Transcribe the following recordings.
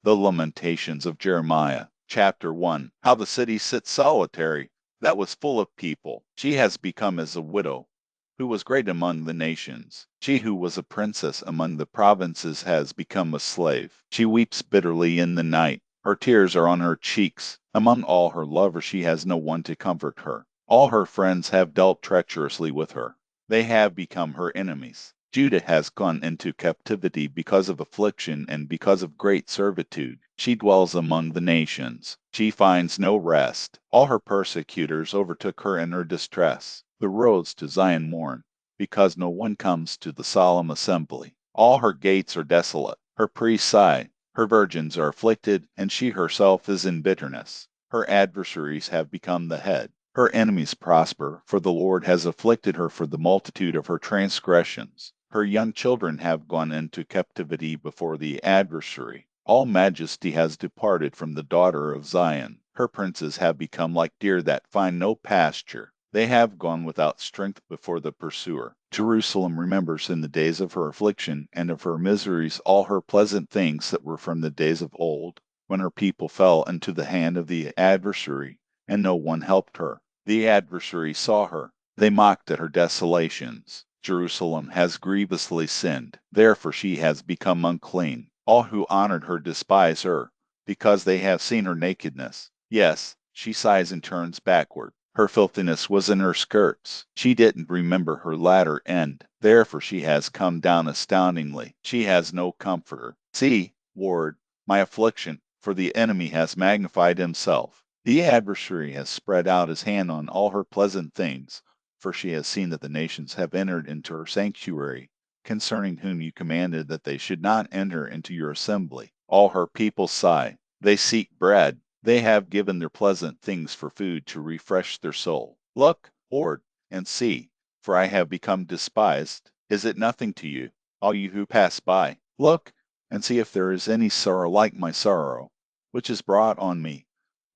The Lamentations of Jeremiah. Chapter 1. How the city sits solitary, that was full of people. She has become as a widow, who was great among the nations. She who was a princess among the provinces has become a slave. She weeps bitterly in the night. Her tears are on her cheeks. Among all her lovers she has no one to comfort her. All her friends have dealt treacherously with her. They have become her enemies. Judah has gone into captivity because of affliction and because of great servitude. She dwells among the nations. She finds no rest. All her persecutors overtook her in her distress. The roads to Zion mourn, because no one comes to the solemn assembly. All her gates are desolate. Her priests sigh. Her virgins are afflicted, and she herself is in bitterness. Her adversaries have become the head. Her enemies prosper, for the Lord has afflicted her for the multitude of her transgressions. Her young children have gone into captivity before the adversary. All majesty has departed from the daughter of Zion. Her princes have become like deer that find no pasture. They have gone without strength before the pursuer. Jerusalem remembers in the days of her affliction and of her miseries all her pleasant things that were from the days of old, when her people fell into the hand of the adversary, and no one helped her. The adversary saw her. They mocked at her desolations. Jerusalem has grievously sinned. Therefore she has become unclean. All who honored her despise her, because they have seen her nakedness. Yes, she sighs and turns backward. Her filthiness was in her skirts. She didn't remember her latter end. Therefore she has come down astoundingly. She has no comforter. See, Lord, my affliction, for the enemy has magnified himself. The adversary has spread out his hand on all her pleasant things, for she has seen that the nations have entered into her sanctuary, concerning whom you commanded that they should not enter into your assembly. All her people sigh. They seek bread. They have given their pleasant things for food to refresh their soul. Look, Lord, and see, for I have become despised. Is it nothing to you, all you who pass by? Look, and see if there is any sorrow like my sorrow, which is brought on me,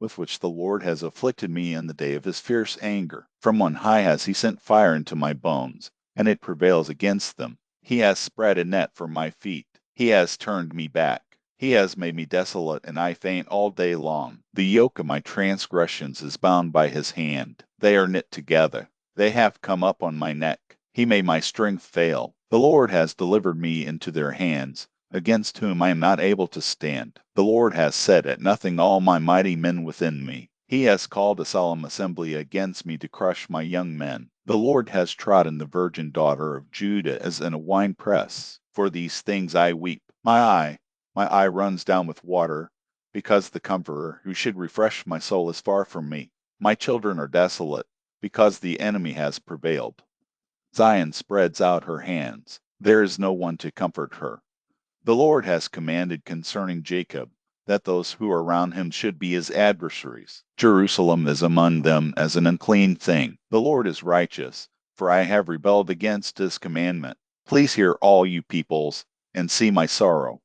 with which the Lord has afflicted me in the day of his fierce anger. From on high has he sent fire into my bones, and it prevails against them. He has spread a net for my feet. He has turned me back. He has made me desolate, and I faint all day long. The yoke of my transgressions is bound by his hand. They are knit together. They have come up on my neck. He made my strength fail. The Lord has delivered me into their hands, against whom I am not able to stand. The Lord has set at nothing all my mighty men within me. He has called a solemn assembly against me to crush my young men. The Lord has trodden the virgin daughter of Judah as in a winepress. For these things I weep. My eye runs down with water, because the Comforter, who should refresh my soul, is far from me. My children are desolate, because the enemy has prevailed. Zion spreads out her hands. There is no one to comfort her. The Lord has commanded concerning Jacob, that those who are around him should be his adversaries. Jerusalem is among them as an unclean thing. The Lord is righteous, for I have rebelled against his commandment. Please hear, all you peoples, and see my sorrow.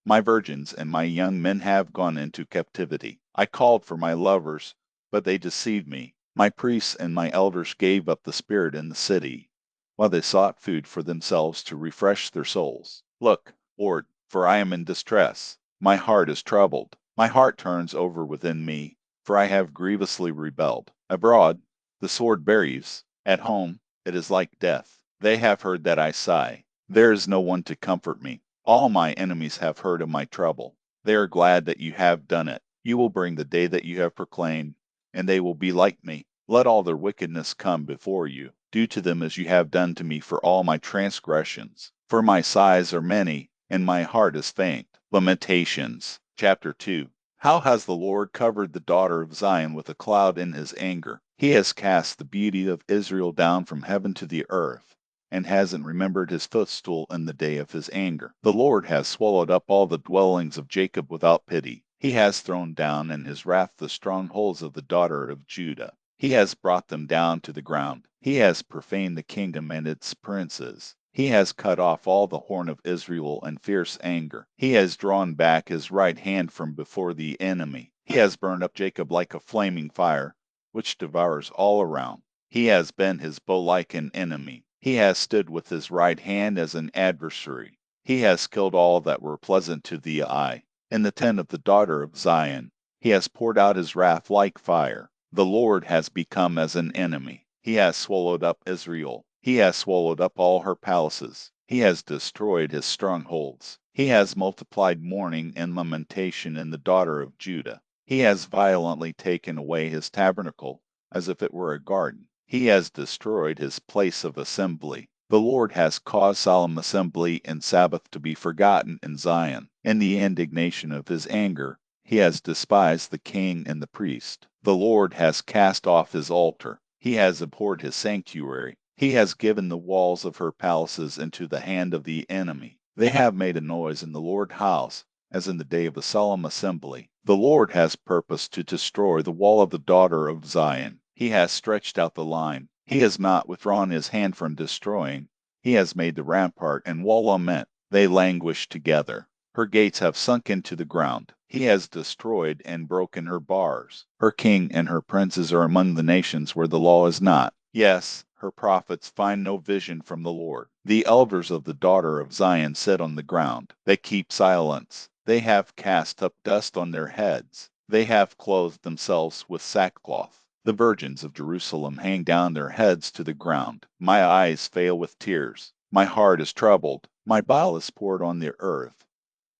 My virgins and my young men have gone into captivity. I called for my lovers, but they deceived me. My priests and my elders gave up the spirit in the city, while they sought food for themselves to refresh their souls. Look, Lord, for I am in distress. My heart is troubled. My heart turns over within me, for I have grievously rebelled. Abroad, the sword buries. At home, it is like death. They have heard that I sigh. There is no one to comfort me. All my enemies have heard of my trouble. They are glad that you have done it. You will bring the day that you have proclaimed, and they will be like me. Let all their wickedness come before you. Do to them as you have done to me for all my transgressions. For my sighs are many, and my heart is faint. Lamentations. Chapter 2. How has the Lord covered the daughter of Zion with a cloud in his anger? He has cast the beauty of Israel down from heaven to the earth, and hasn't remembered his footstool in the day of his anger. The Lord has swallowed up all the dwellings of Jacob without pity. He has thrown down in his wrath the strongholds of the daughter of Judah. He has brought them down to the ground. He has profaned the kingdom and its princes. He has cut off all the horn of Israel in fierce anger. He has drawn back his right hand from before the enemy. He has burned up Jacob like a flaming fire, which devours all around. He has bent his bow like an enemy. He has stood with his right hand as an adversary. He has killed all that were pleasant to the eye. In the tent of the daughter of Zion, he has poured out his wrath like fire. The Lord has become as an enemy. He has swallowed up Israel. He has swallowed up all her palaces. He has destroyed his strongholds. He has multiplied mourning and lamentation in the daughter of Judah. He has violently taken away his tabernacle as if it were a garden. He has destroyed his place of assembly. The Lord has caused solemn assembly and Sabbath to be forgotten in Zion. In the indignation of his anger, he has despised the king and the priest. The Lord has cast off his altar. He has abhorred his sanctuary. He has given the walls of her palaces into the hand of the enemy. They have made a noise in the Lord's house, as in the day of a solemn assembly. The Lord has purposed to destroy the wall of the daughter of Zion. He has stretched out the line. He has not withdrawn his hand from destroying. He has made the rampart and wall lament. They languish together. Her gates have sunk into the ground. He has destroyed and broken her bars. Her king and her princes are among the nations where the law is not. Yes, her prophets find no vision from the Lord. The elders of the daughter of Zion sit on the ground. They keep silence. They have cast up dust on their heads. They have clothed themselves with sackcloth. The virgins of Jerusalem hang down their heads to the ground. My eyes fail with tears. My heart is troubled. My bile is poured on the earth,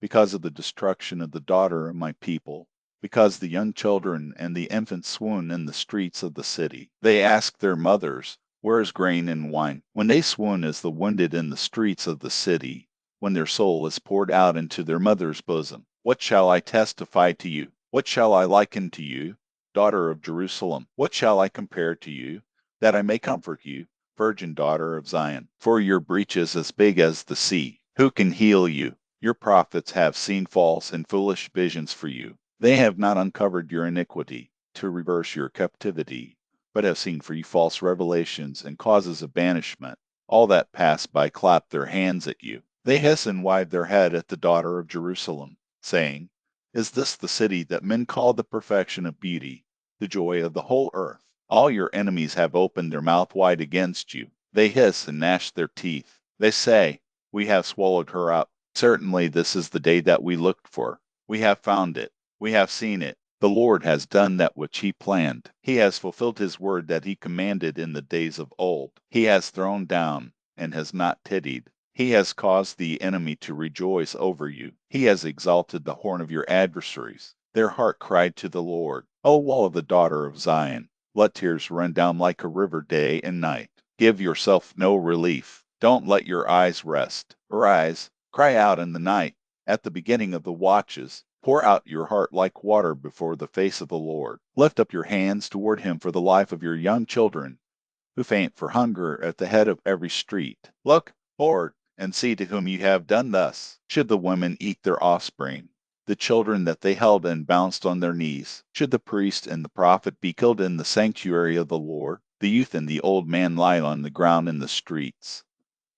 because of the destruction of the daughter of my people, because the young children and the infants swoon in the streets of the city. They ask their mothers, "Where is grain and wine?" When they swoon as the wounded in the streets of the city, when their soul is poured out into their mother's bosom. What shall I testify to you? What shall I liken to you, daughter of Jerusalem? What shall I compare to you, that I may comfort you, virgin daughter of Zion? For your breach is as big as the sea. Who can heal you? Your prophets have seen false and foolish visions for you. They have not uncovered your iniquity to reverse your captivity, but have seen for you false revelations and causes of banishment. All that pass by clap their hands at you. They hiss and wag their head at the daughter of Jerusalem, saying, "Is this the city that men call the perfection of beauty, the joy of the whole earth?" All your enemies have opened their mouth wide against you. They hiss and gnash their teeth. They say, "We have swallowed her up. Certainly this is the day that we looked for. We have found it. We have seen it. The Lord has done that which he planned. He has fulfilled his word that he commanded in the days of old. He has thrown down and has not pitied. He has caused the enemy to rejoice over you. He has exalted the horn of your adversaries. Their heart cried to the Lord, O wall of the daughter of Zion, let tears run down like a river day and night. Give yourself no relief. Don't let your eyes rest. Arise, cry out in the night. At the beginning of the watches, pour out your heart like water before the face of the Lord. Lift up your hands toward him for the life of your young children, who faint for hunger at the head of every street. Look forward and see to whom you have done thus. Should the women eat their offspring, the children that they held and bounced on their knees? Should the priest and the prophet be killed in the sanctuary of the Lord? The youth and the old man lie on the ground in the streets.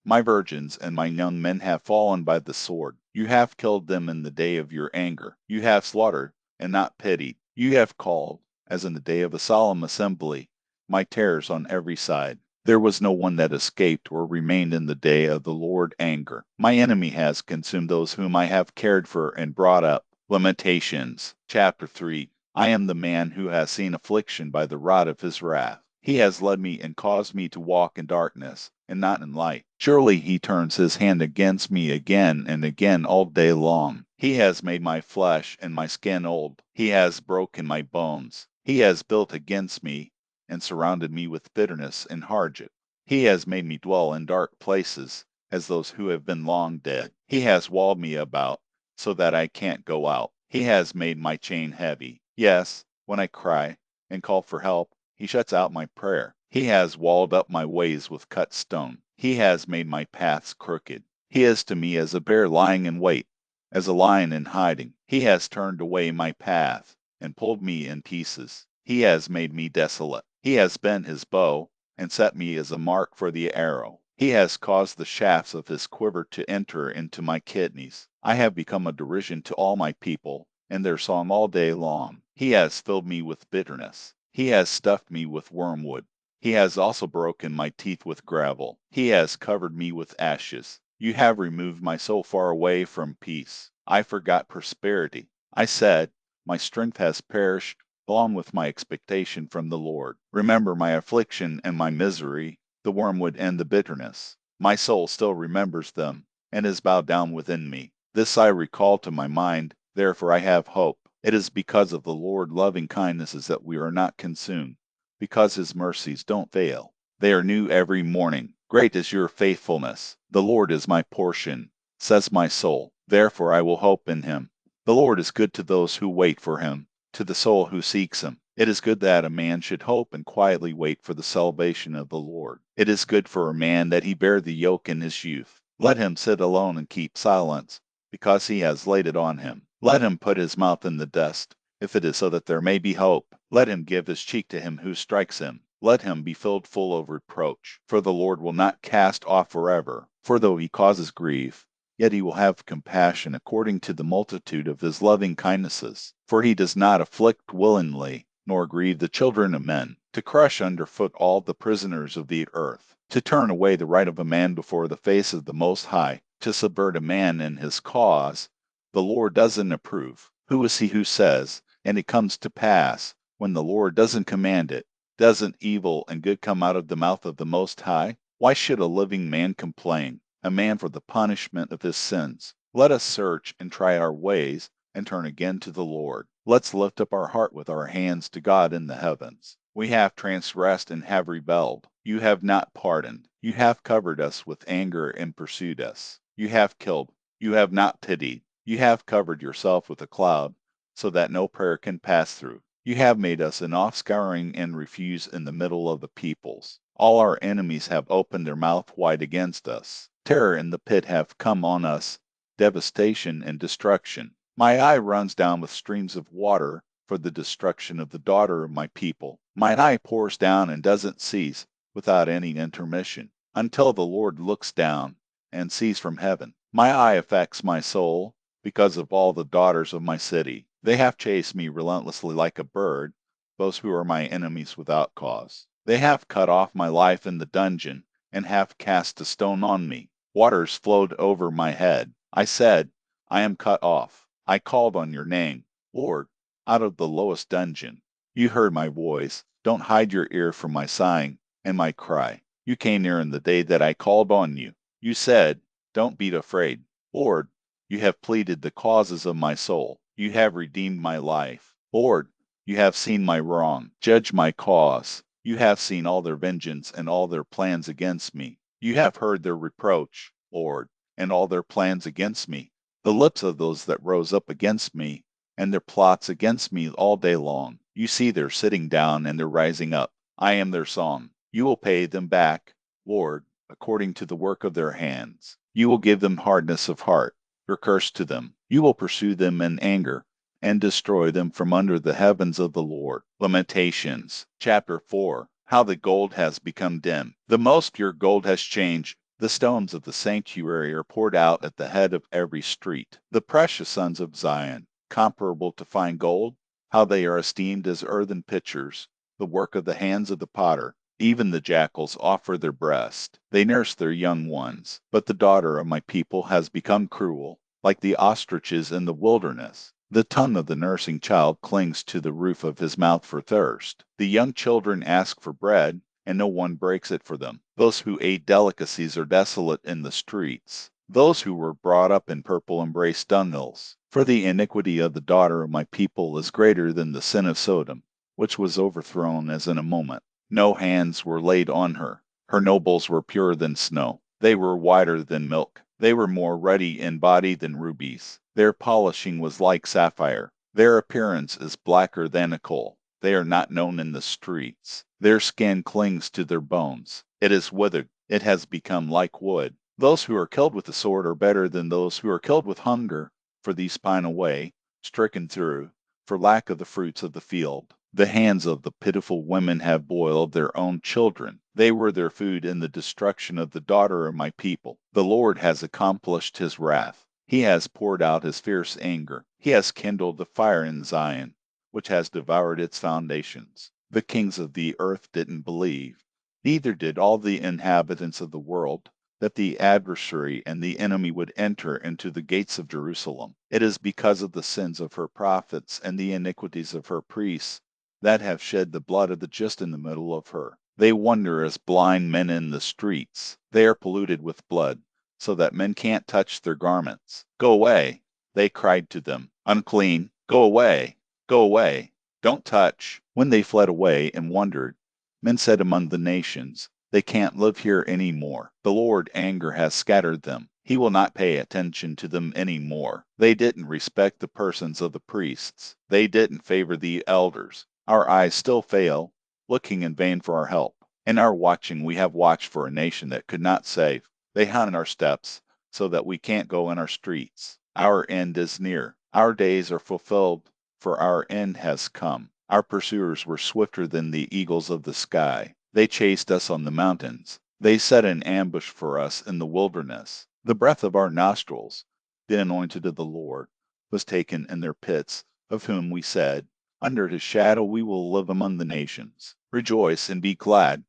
My virgins and my young men have fallen by the sword. You have killed them in the day of your anger. You have slaughtered and not pitied. You have called, as in the day of a solemn assembly, my terrors on every side. There was no one that escaped or remained in the day of the Lord's anger. My enemy has consumed those whom I have cared for and brought up. Lamentations, chapter 3. I am the man who has seen affliction by the rod of his wrath. He has led me and caused me to walk in darkness, and not in light. Surely he turns his hand against me again and again all day long. He has made my flesh and my skin old. He has broken my bones. He has built against me and surrounded me with bitterness and hardship. He has made me dwell in dark places, as those who have been long dead. He has walled me about, so that I can't go out. He has made my chain heavy. Yes, when I cry and call for help, he shuts out my prayer. He has walled up my ways with cut stone. He has made my paths crooked. He is to me as a bear lying in wait, as a lion in hiding. He has turned away my path and pulled me in pieces. He has made me desolate. He has bent his bow and set me as a mark for the arrow. He has caused the shafts of his quiver to enter into my kidneys. I have become a derision to all my people, and their song all day long. He has filled me with bitterness. He has stuffed me with wormwood. He has also broken my teeth with gravel. He has covered me with ashes. You have removed my soul far away from peace. I forgot prosperity. I said, my strength has perished along with my expectation from the Lord. Remember my affliction and my misery, the wormwood and the bitterness. My soul still remembers them, and is bowed down within me. This I recall to my mind, therefore I have hope. It is because of the Lord's loving kindnesses that we are not consumed, because his mercies don't fail. They are new every morning. Great is your faithfulness. The Lord is my portion, says my soul. Therefore I will hope in him. The Lord is good to those who wait for him, to the soul who seeks him. It is good that a man should hope and quietly wait for the salvation of the Lord. It is good for a man that he bear the yoke in his youth. Let him sit alone and keep silence, because he has laid it on him. Let him put his mouth in the dust, if it is so that there may be hope. Let him give his cheek to him who strikes him. Let him be filled full of reproach. For the Lord will not cast off forever. For though he causes grief, yet he will have compassion according to the multitude of his loving kindnesses. For he does not afflict willingly, nor grieve the children of men, to crush under foot all the prisoners of the earth, to turn away the right of a man before the face of the Most High, to subvert a man in his cause. The Lord doesn't approve. Who is he who says, and it comes to pass, when the Lord doesn't command it? Doesn't evil and good come out of the mouth of the Most High? Why should a living man complain, a man for the punishment of his sins? Let us search and try our ways, and turn again to the Lord. Let's lift up our heart with our hands to God in the heavens. We have transgressed and have rebelled. You have not pardoned. You have covered us with anger and pursued us. You have killed. You have not pitied. You have covered yourself with a cloud, so that no prayer can pass through. You have made us an offscouring and refuse in the middle of the peoples. All our enemies have opened their mouth wide against us. Terror and the pit have come on us, devastation and destruction. My eye runs down with streams of water for the destruction of the daughter of my people. My eye pours down and doesn't cease without any intermission, until the Lord looks down and sees from heaven. My eye affects my soul because of all the daughters of my city. They have chased me relentlessly like a bird, those who are my enemies without cause. They have cut off my life in the dungeon, and have cast a stone on me. Waters flowed over my head. I said, I am cut off. I called on your name, Lord, out of the lowest dungeon. You heard my voice. Don't hide your ear from my sighing and my cry. You came near in the day that I called on you. You said, don't be afraid. Lord, you have pleaded the causes of my soul. You have redeemed my life. Lord, you have seen my wrong. Judge my cause. You have seen all their vengeance and all their plans against me. You have heard their reproach, Lord, and all their plans against me, the lips of those that rose up against me, and their plots against me all day long. You see their sitting down and their rising up. I am their song. You will pay them back, Lord, according to the work of their hands. You will give them hardness of heart. Your curse to them. You will pursue them in anger, and destroy them from under the heavens of the Lord. Lamentations, chapter 4. How the gold has become dim. The most pure gold has changed. The stones of the sanctuary are poured out at the head of every street. The precious sons of Zion, comparable to fine gold, how they are esteemed as earthen pitchers, the work of the hands of the potter. Even the jackals offer their breast. They nurse their young ones. But the daughter of my people has become cruel, like the ostriches in the wilderness. The tongue of the nursing child clings to the roof of his mouth for thirst. The young children ask for bread, and no one breaks it for them. Those who ate delicacies are desolate in the streets. Those who were brought up in purple embrace dunghills. For the iniquity of the daughter of my people is greater than the sin of Sodom, which was overthrown as in a moment. No hands were laid on her. Her nobles were purer than snow. They were whiter than milk. They were more ruddy in body than rubies. Their polishing was like sapphire. Their appearance is blacker than a coal. They are not known in the streets. Their skin clings to their bones. It is withered. It has become like wood. Those who are killed with the sword are better than those who are killed with hunger, for these pine away, stricken through, for lack of the fruits of the field. The hands of the pitiful women have boiled their own children. They were their food in the destruction of the daughter of my people. The Lord has accomplished his wrath. He has poured out his fierce anger. He has kindled the fire in Zion, which has devoured its foundations. The kings of the earth didn't believe, neither did all the inhabitants of the world. that the adversary and the enemy would enter into the gates of Jerusalem. It is because of the sins of her prophets and the iniquities of her priests that have shed the blood of the just in the middle of her. They wander as blind men in the streets. They are polluted with blood, so that men can't touch their garments. Go away, they cried to them. Unclean, go away, go away, don't touch. When they fled away and wandered, men said among the nations, they can't live here any more. The Lord's anger has scattered them. He will not pay attention to them any more. They didn't respect the persons of the priests. They didn't favor the elders. Our eyes still fail, looking in vain for our help. In our watching we have watched for a nation that could not save. They hunt our steps, so that we can't go in our streets. Our end is near. Our days are fulfilled, for our end has come. Our pursuers were swifter than the eagles of the sky. They chased us on the mountains. They set an ambush for us in the wilderness. The breath of our nostrils, the anointed of the Lord, was taken in their pits, of whom we said, under his shadow we will live among the nations. Rejoice and be glad,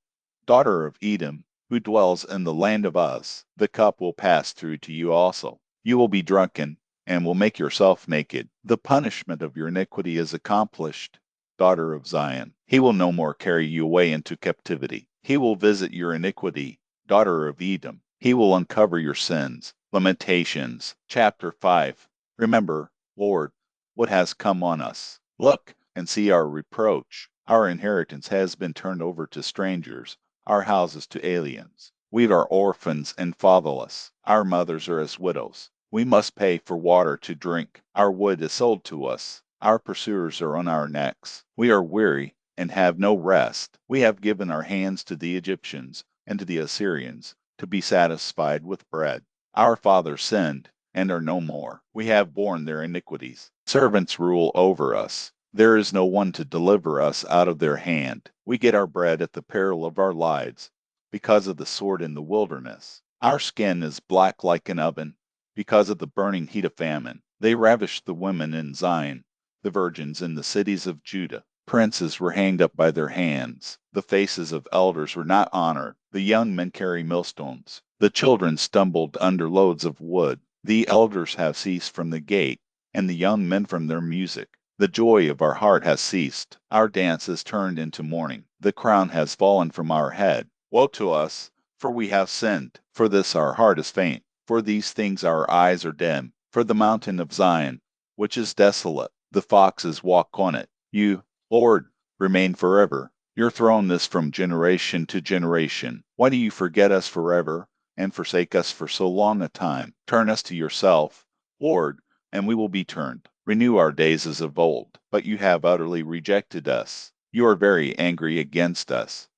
daughter of Edom, who dwells in the land of Uz. The cup will pass through to you also. You will be drunken, and will make yourself naked. The punishment of your iniquity is accomplished, daughter of Zion. He will no more carry you away into captivity. He will visit your iniquity, daughter of Edom. He will uncover your sins. Lamentations, chapter 5. Remember, Lord, what has come on us. Look and see our reproach. Our inheritance has been turned over to strangers, our houses to aliens. We are orphans and fatherless. Our mothers are as widows. We must pay for water to drink. Our wood is sold to us. Our pursuers are on our necks. We are weary and have no rest. We have given our hands to the Egyptians and to the Assyrians to be satisfied with bread. Our fathers sinned and are no more. We have borne their iniquities. Servants rule over us. There is no one to deliver us out of their hand. We get our bread at the peril of our lives, because of the sword in the wilderness. Our skin is black like an oven, because of the burning heat of famine. They ravished the women in Zion, the virgins in the cities of Judah. Princes were hanged up by their hands. The faces of elders were not honored. The young men carry millstones. The children stumbled under loads of wood. The elders have ceased from the gate, and the young men from their music. The joy of our heart has ceased. Our dance is turned into mourning. The crown has fallen from our head. Woe to us, for we have sinned. For this our heart is faint. For these things our eyes are dim. For the mountain of Zion, which is desolate, the foxes walk on it. You, Lord, remain forever. Your throne is from generation to generation. Why do you forget us forever and forsake us for so long a time? Turn us to yourself, Lord, and we will be turned. Renew our days as of old. But you have utterly rejected us. You are very angry against us.